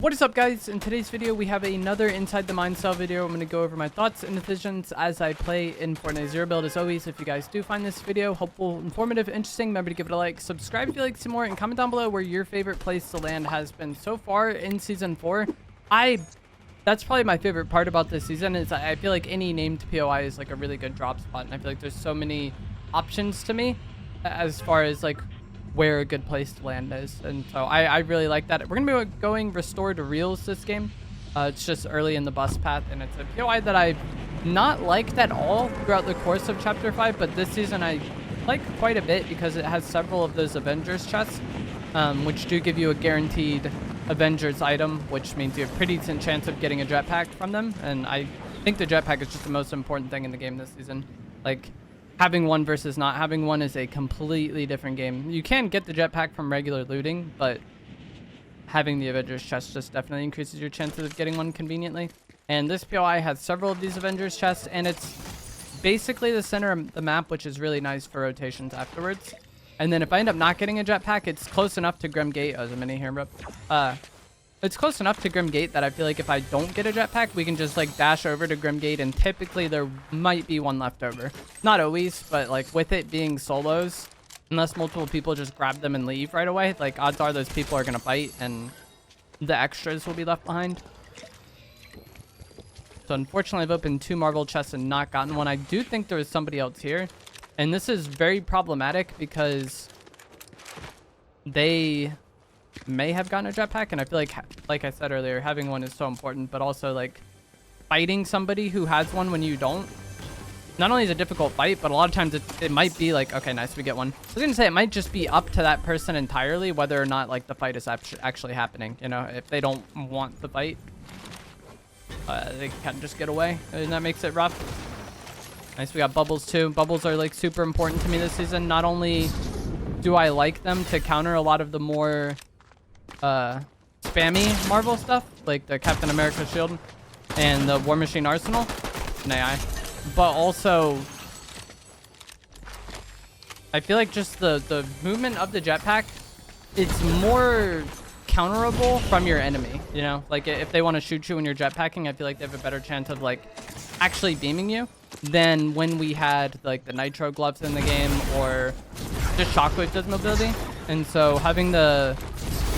What is up, guys? In today's video we have another Inside the Mine style video. I'm going to go over my thoughts and decisions as I play in Fortnite Zero Build. As always, if you guys do find this video helpful, informative, interesting, remember to give it a like, subscribe if you like some more, and comment down below where your favorite place to land has been so far in Season 4. That's probably my favorite part about this season is I feel like any named POI is like a really good drop spot, and I feel like there's so many options to me as far as like where a good place to land is, and so I really like that. We're gonna be going restored reels this game. It's just early in the bus path, and it's a POI that I've not liked at all throughout the course of chapter 5, but this season I like quite a bit because it has several of those Avengers chests, which do give you a guaranteed Avengers item, which means you have a pretty decent chance of getting a jetpack from them. And I think the jetpack is just the most important thing in the game this season. Like, having one versus not having one is a completely different game. You can get the jetpack from regular looting, but having the Avengers chest just definitely increases your chances of getting one conveniently. And this POI has several of these Avengers chests, and it's basically the center of the map, which is really nice for rotations afterwards. And then if I end up not getting a jetpack, it's close enough to Grim Gate. Oh, there's a mini here, bro. It's close enough to Grim Gate that I feel like if I don't get a jetpack, we can just like dash over to Grim Gate, and typically there might be one left over. Not always, but like with it being solos, unless multiple people just grab them and leave right away, like odds are those people are gonna fight and the extras will be left behind. So unfortunately I've opened 2 Marvel chests and not gotten one. I do think there was somebody else here, and this is very problematic because they may have gotten a jetpack, and I feel like I said earlier, having one is so important, but also like fighting somebody who has one when you don't, not only is it a difficult fight, but a lot of times it might be like, okay, nice, we get one. I was gonna say it might just be up to that person entirely whether or not like the fight is actually happening. You know, if they don't want the fight, they can just get away, and that makes it rough. Nice, we got bubbles too. Bubbles are like super important to me this season. Not only do I like them to counter a lot of the more spammy Marvel stuff, like the Captain America shield and the War Machine arsenal, but also I feel like just the movement of the jetpack, it's more counterable from your enemy, you know, like if they want to shoot you when you're jetpacking, I feel like they have a better chance of like actually beaming you than when we had like the nitro gloves in the game or just shockwave does mobility. And so having the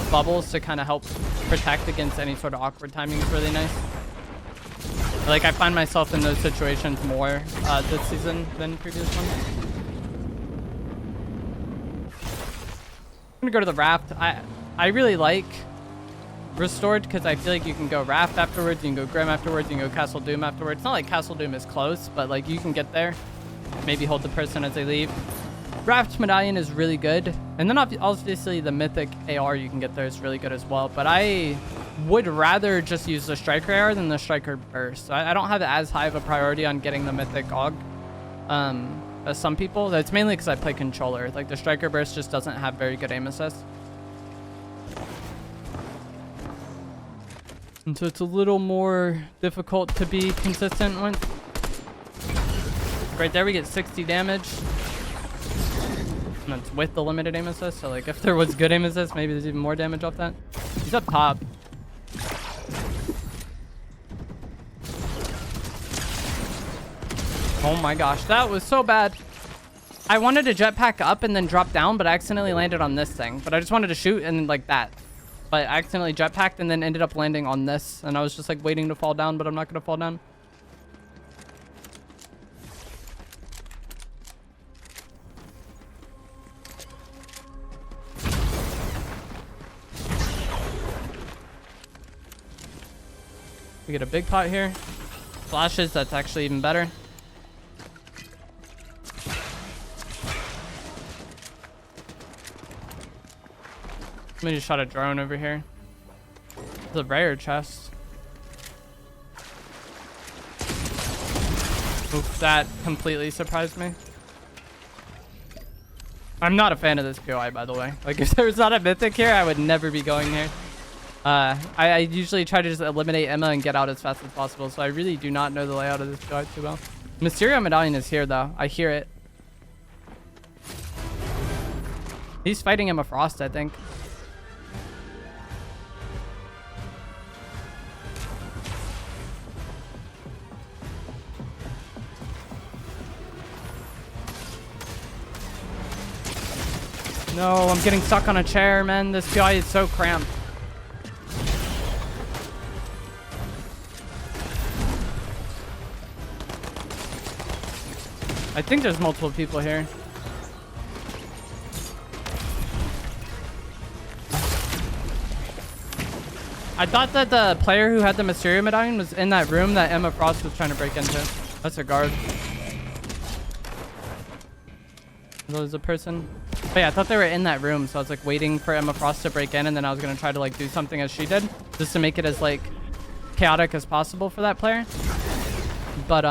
bubbles to kind of help protect against any sort of awkward timing is really nice. Like I find myself in those situations more this season than previous ones. I'm gonna go to the raft. I really like restored because I feel like you can go raft afterwards, you can go Grim afterwards, you can go Castle Doom afterwards. It's not like Castle Doom is close, but like you can get there, maybe hold the person as they leave. Raft medallion is really good, and then obviously the mythic AR you can get there is really good as well, but I would rather just use the striker AR than the striker burst. I don't have as high of a priority on getting the mythic AUG as some people. That's mainly because I play controller. Like the striker burst just doesn't have very good aim assist, and so it's a little more difficult to be consistent with. Right there we get 60 damage. And that's with the limited aim assist, so like if there was good aim assist, maybe there's even more damage off that. He's up top. Oh my gosh, that was so bad. I wanted to jetpack up and then drop down, but I accidentally landed on this thing. But I just wanted to shoot and like that. But I accidentally jetpacked and then ended up landing on this, and I was just like waiting to fall down, but I'm not gonna fall down. We get a big pot here. Flashes, that's actually even better. Somebody just shot a drone over here. It's a rare chest. Oof, that completely surprised me. I'm not a fan of this POI, by the way. Like, if there was not a mythic here, I would never be going here. I usually try to just eliminate Emma and get out as fast as possible, so I really do not know the layout of this POI too well. Mysterio medallion is here, though. I hear it. He's fighting Emma Frost, I think. No, I'm getting stuck on a chair, man. This guy is so cramped. I think there's multiple people here. I thought that the player who had the Mysterio medallion was in that room that Emma Frost was trying to break into. That's a guard. There's a person. But yeah, I thought they were in that room, so I was like waiting for Emma Frost to break in, and then I was gonna try to like do something as she did, just to make it as like chaotic as possible for that player. But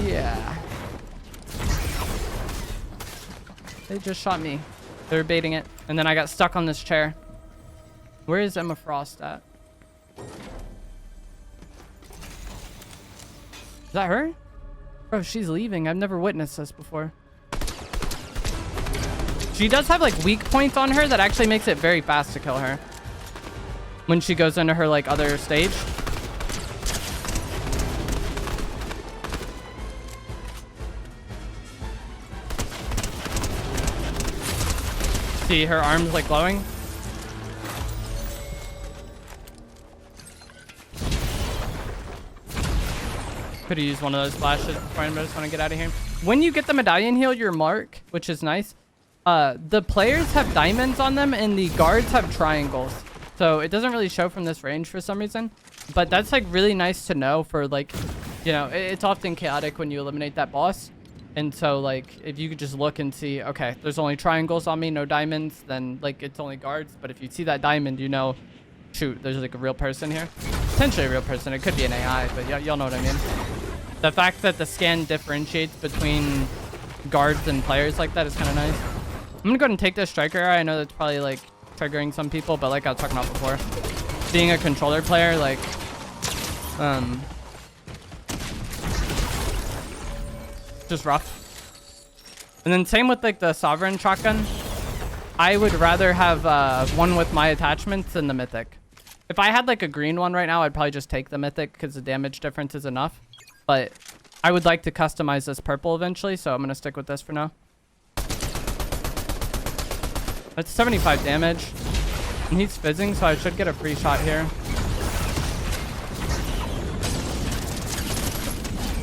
yeah. They just shot me. They were baiting it, and then I got stuck on this chair. Where is Emma Frost at? Is that her? Bro, she's leaving. I've never witnessed this before. She does have like weak points on her that actually makes it very fast to kill her when she goes into her like other stage. See her arms like glowing. Could have used one of those flashes before, but I just want to get out of here. When you get the medallion heal, your mark, which is nice, the players have diamonds on them and the guards have triangles. So it doesn't really show from this range for some reason, but that's like really nice to know for like, you know, it's often chaotic when you eliminate that boss. And so like, if you could just look and see, okay, there's only triangles on me, no diamonds, then like it's only guards. But if you see that diamond, you know, shoot, there's like a real person here. Potentially a real person. It could be an AI, but y'all know what I mean. The fact that the scan differentiates between guards and players like that is kind of nice. I'm gonna go ahead and take this striker. I know that's probably like triggering some people, but like I was talking about before, being a controller player, like just rough. And then same with like the sovereign shotgun. I would rather have one with my attachments than the mythic. If I had like a green one right now, I'd probably just take the mythic because the damage difference is enough. But I would like to customize this purple eventually, so I'm gonna stick with this for now. That's 75 damage. And he's fizzing, so I should get a free shot here.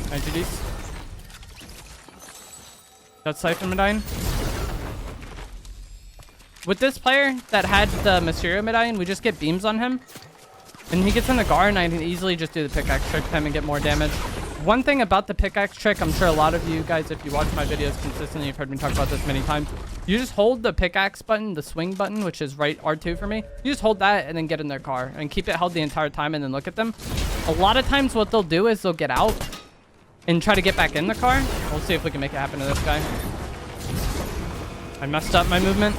Alright, GG's. That's Siphon Medallion. With this player that had the Mysterio medallion, we just get beams on him. And he gets in the guard, and I can easily just do the pickaxe trick to him and get more damage. One thing about the pickaxe trick, I'm sure a lot of you guys, if you watch my videos consistently, you've heard me talk about this many times. You just hold the pickaxe button, the swing button, which is right R2 for me. You just hold that and then get in their car and keep it held the entire time and then look at them. A lot of times what they'll do is they'll get out and try to get back in the car. We'll see if we can make it happen to this guy. I messed up my movement.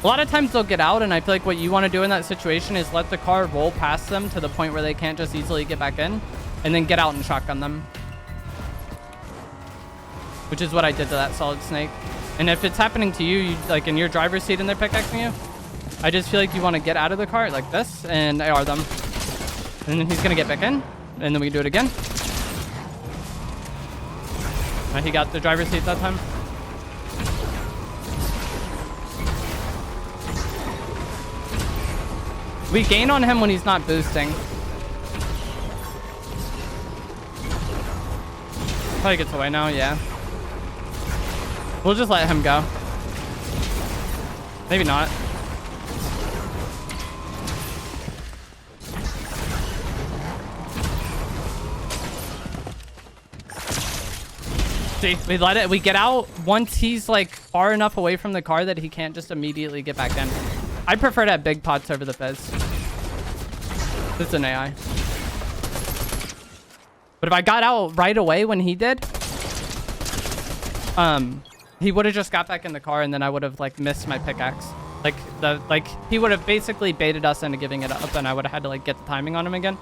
A lot of times they'll get out, and I feel like what you want to do in that situation is let the car roll past them to the point where they can't just easily get back in, and then get out and shotgun them. Which is what I did to that solid snake. And if it's happening to you, like in your driver's seat and they're pickaxing you, I just feel like you want to get out of the car like this and AR them. And then he's going to get back in, and then we can do it again. He got the driver's seat that time. We gain on him when he's not boosting. Probably gets away now, yeah. We'll just let him go. Maybe not. See, we let it, we get out once he's like far enough away from the car that he can't just immediately get back in. I prefer to have big pots over the fizz. This is an AI. But if I got out right away when he did, he would have just got back in the car and then I would have like missed my pickaxe. Like he would have basically baited us into giving it up and I would have had to like get the timing on him again.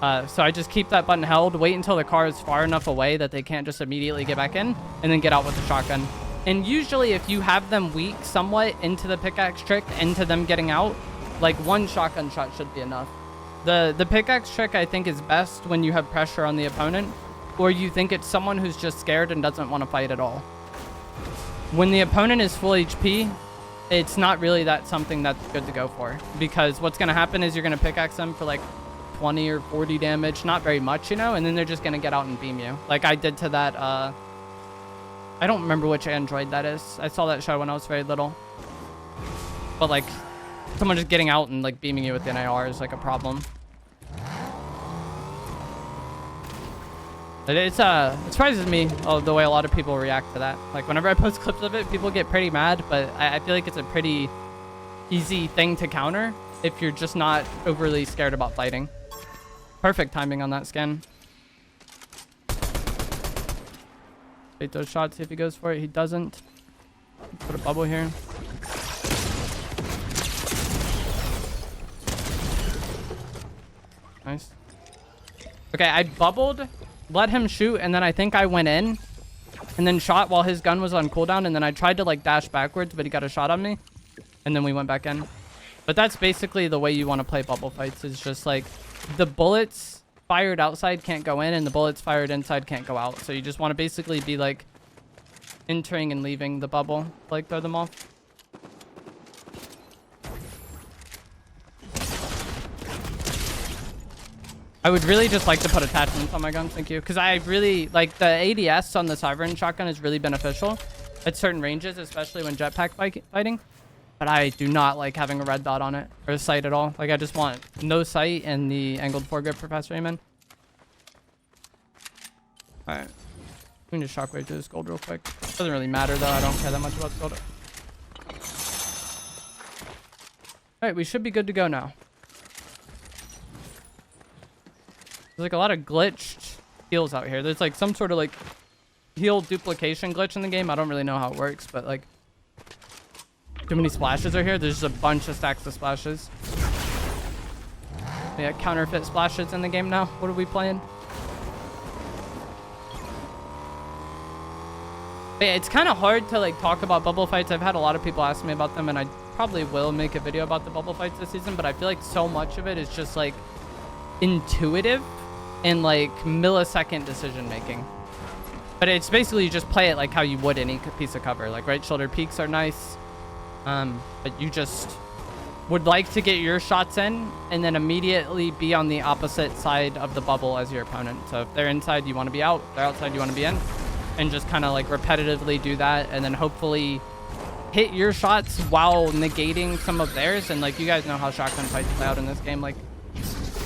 So I just keep that button held, wait until the car is far enough away that they can't just immediately get back in, and then get out with the shotgun. And usually if you have them weak somewhat into the pickaxe trick, into them getting out, like one shotgun shot should be enough. The pickaxe trick I think is best when you have pressure on the opponent. or you think it's someone who's just scared and doesn't want to fight at all. When the opponent is full HP, it's not really that something that's good to go for, because what's going to happen is you're going to pickaxe them for like 20 or 40 damage, not very much, you know, and then they're just going to get out and beam you. Like I did to that, I don't remember which android that is. I saw that show when I was very little. But like, someone just getting out and like beaming you with the NAR is like a problem. It surprises me the way a lot of people react to that. Like whenever I post clips of it, people get pretty mad, but I feel like it's a pretty easy thing to counter if you're just not overly scared about fighting. Perfect timing on that skin. Take those shots, see if he goes for it. He doesn't. Put a bubble here. Nice. Okay, I bubbled, let him shoot, and then I think I went in and then shot while his gun was on cooldown, and then I tried to like dash backwards, but he got a shot on me, and then we went back in. But that's basically the way you want to play bubble fights, is just like the bullets fired outside can't go in and the bullets fired inside can't go out. So you just want to basically be like entering and leaving the bubble, like throw them off. I would really just like to put attachments on my gun, thank you. Because I really, like, the ADS on the Sovereign shotgun is really beneficial at certain ranges, especially when jetpack fighting. But I do not like having a red dot on it, or a sight at all. Like, I just want no sight and the angled foregrip, Professor Amen. Alright. We can just shockwave to this gold real quick. Doesn't really matter, though. I don't care that much about the gold. Alright, we should be good to go now. There's like a lot of glitched heals out here. There's like some sort of like heal duplication glitch in the game. I don't really know how it works, but like too many splashes are here. There's just a bunch of stacks of splashes. Yeah, counterfeit splashes in the game now. What are we playing? But yeah, it's kind of hard to like talk about bubble fights. I've had a lot of people ask me about them, and I probably will make a video about the bubble fights this season, but I feel like so much of it is just like intuitive and like millisecond decision making. But it's basically you just play it like how you would any piece of cover. Like right shoulder peaks are nice, but you just would like to get your shots in and then immediately be on the opposite side of the bubble as your opponent. So if they're inside, you want to be out. If they're outside, you want to be in, and just kind of like repetitively do that, and then hopefully hit your shots while negating some of theirs. And like you guys know how shotgun fights play out in this game. Like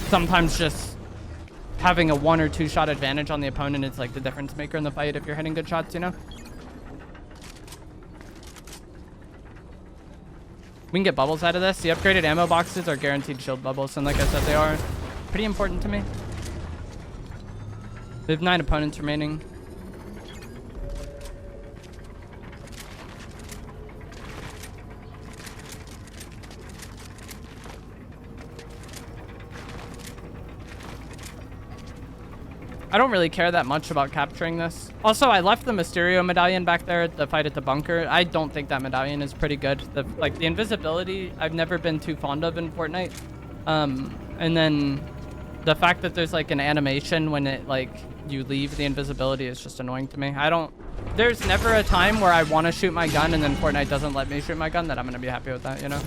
sometimes just having a 1 or 2 shot advantage on the opponent is like the difference maker in the fight if you're hitting good shots, you know? We can get bubbles out of this. The upgraded ammo boxes are guaranteed shield bubbles, and like I said, they are pretty important to me. We have 9 opponents remaining. I don't really care that much about capturing this. Also, I left the Mysterio medallion back there at the fight at the bunker. I don't think that medallion is pretty good. The invisibility, I've never been too fond of in Fortnite. And then the fact that there's like an animation when it like you leave the invisibility is just annoying to me. There's never a time where I want to shoot my gun and then Fortnite doesn't let me shoot my gun that I'm gonna be happy with that, you know?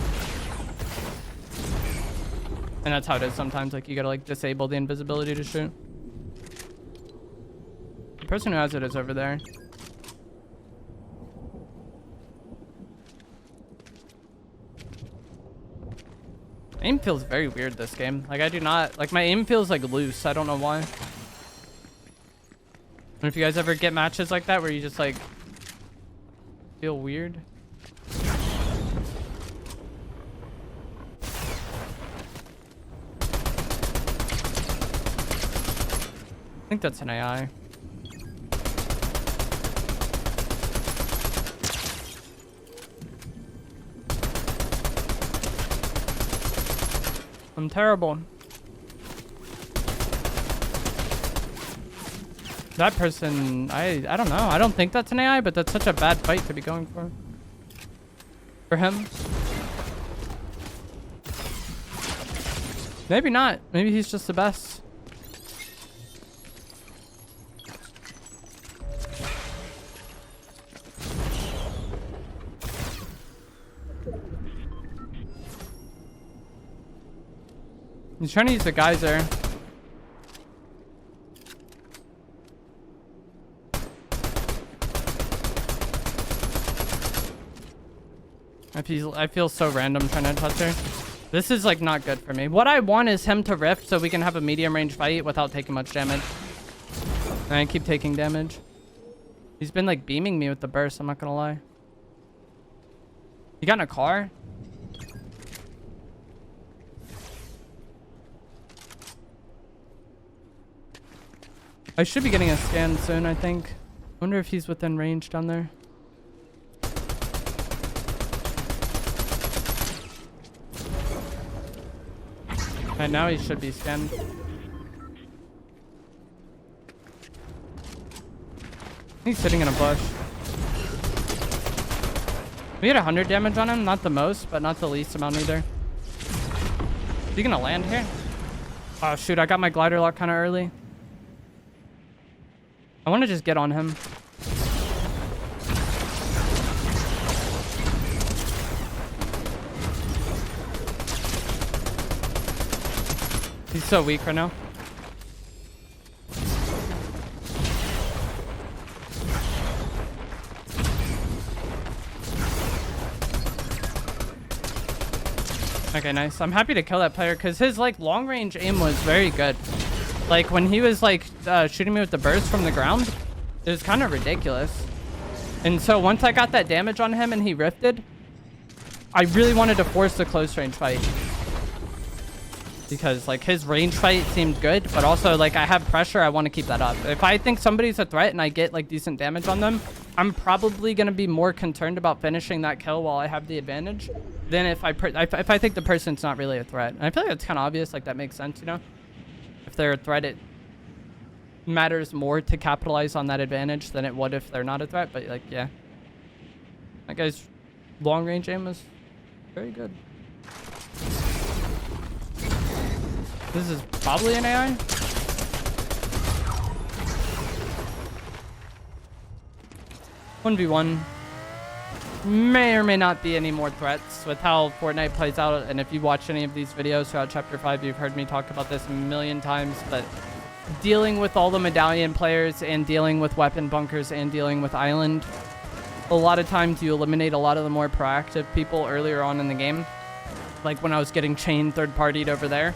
And that's how it is sometimes. Like you gotta like disable the invisibility to shoot. The person who has it is over there. Aim feels very weird this game. Like I do not, like my aim feels like loose. I don't know why. And if you guys ever get matches like that where you just like feel weird. I think that's an AI. I'm terrible. That person, I don't know. I don't think that's an AI, but that's such a bad fight to be going for. For him. Maybe not. Maybe he's just the best. He's trying to use the geyser. I feel so random trying to touch her. This is like not good for me. What I want is him to rift so we can have a medium range fight without taking much damage. And I keep taking damage. He's been like beaming me with the burst, I'm not gonna lie. He got in a car? I should be getting a scan soon, I think. I wonder if he's within range down there. Right now he should be scanned. He's sitting in a bush. We had 100 damage on him. Not the most, but not the least amount either. Is he gonna land here? Oh shoot, I got my glider lock kind of early. I want to just get on him. He's so weak right now. Okay, nice. I'm happy to kill that player because his like long range aim was very good. Like when he was like shooting me with the burst from the ground, it was kind of ridiculous. And so once I got that damage on him and he rifted, I really wanted to force the close range fight. Because like his range fight seemed good, but also like I have pressure, I want to keep that up. If I think somebody's a threat and I get like decent damage on them, I'm probably going to be more concerned about finishing that kill while I have the advantage than if I think the person's not really a threat. And I feel like it's kind of obvious, like that makes sense, you know? If they're a threat, it matters more to capitalize on that advantage than it would if they're not a threat. But like, yeah, that guy's long range aim is very good. This is probably an AI. One v one may or may not be any more threats with how Fortnite plays out. And if you watch any of these videos throughout Chapter 5, you've heard me talk about this a million times. But dealing with all the medallion players and dealing with weapon bunkers and dealing with island, a lot of times you eliminate a lot of the more proactive people earlier on in the game. Like when I was getting chain third-partied over there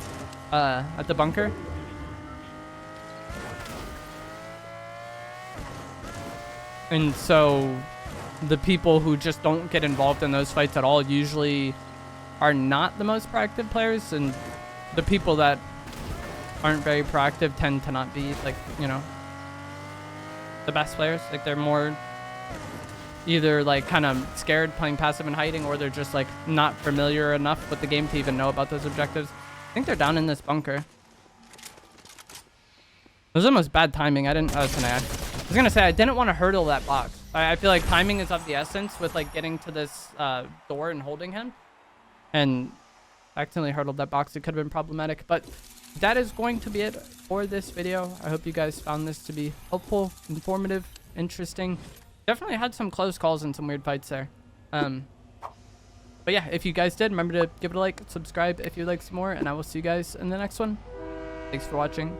at the bunker. And so the people who just don't get involved in those fights at all usually are not the most proactive players, and the people that aren't very proactive tend to not be, like, you know, the best players. Like they're more either like kind of scared playing passive and hiding, or they're just like not familiar enough with the game to even know about those objectives. I think they're down in this bunker. It was almost bad timing. I didn't. Oh, it's an AI. I was gonna say I didn't want to hurdle that box. I feel like timing is of the essence with like getting to this door and holding him, and accidentally hurdled that box. It could have been problematic, but that is going to be it for this video. I hope you guys found this to be helpful, informative, interesting. Definitely had some close calls and some weird fights there. But yeah, if you guys did, remember to give it a like, subscribe if you'd like some more, and I will see you guys in the next one. Thanks for watching.